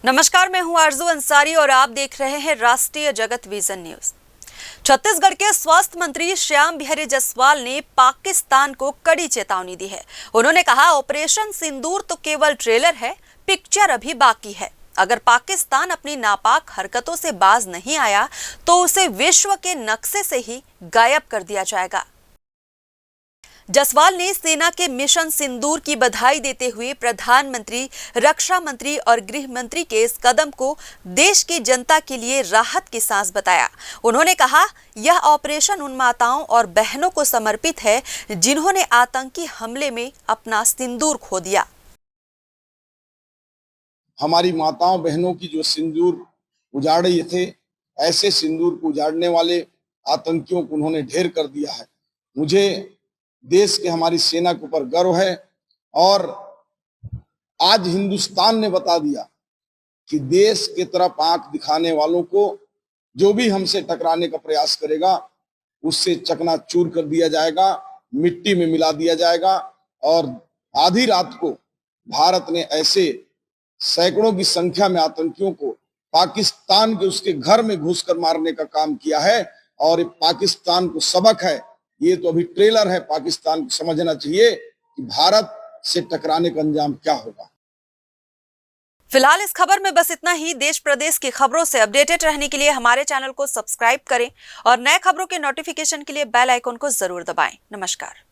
नमस्कार, मैं हूं आरजू अंसारी और आप देख रहे हैं राष्ट्रीय जगत विजन न्यूज। छत्तीसगढ़ के स्वास्थ्य मंत्री श्याम बिहारी जायसवाल ने पाकिस्तान को कड़ी चेतावनी दी है। उन्होंने कहा, ऑपरेशन सिंदूर तो केवल ट्रेलर है, पिक्चर अभी बाकी है। अगर पाकिस्तान अपनी नापाक हरकतों से बाज नहीं आया तो उसे विश्व के नक्शे से ही गायब कर दिया जाएगा। जायसवाल ने सेना के मिशन सिंदूर की बधाई देते हुए प्रधानमंत्री, रक्षा मंत्री और गृह मंत्री के इस कदम को देश की जनता के लिए राहत की सांस बताया। उन्होंने कहा, यह ऑपरेशन उन माताओं और बहनों को समर्पित है जिन्होंने आतंकी हमले में अपना सिंदूर खो दिया। हमारी माताओं बहनों की जो सिंदूर उजाड़ रहे थे, ऐसे सिंदूर को उजाड़ने वाले आतंकियों को उन्होंने ढेर कर दिया है। मुझे देश के हमारी सेना के ऊपर गर्व है और आज हिंदुस्तान ने बता दिया कि देश की तरफ आंख दिखाने वालों को जो भी हमसे टकराने का प्रयास करेगा उससे चकनाचूर कर दिया जाएगा, मिट्टी में मिला दिया जाएगा। और आधी रात को भारत ने ऐसे सैकड़ों की संख्या में आतंकियों को पाकिस्तान के उसके घर में घुसकर मारने का काम किया है और ये पाकिस्तान को सबक है। ये तो अभी ट्रेलर है। पाकिस्तान को समझना चाहिए कि भारत से टकराने का अंजाम क्या होगा। फिलहाल इस खबर में बस इतना ही। देश प्रदेश की खबरों से अपडेटेड रहने के लिए हमारे चैनल को सब्सक्राइब करें और नए खबरों के नोटिफिकेशन के लिए बेल आइकन को जरूर दबाएं। नमस्कार।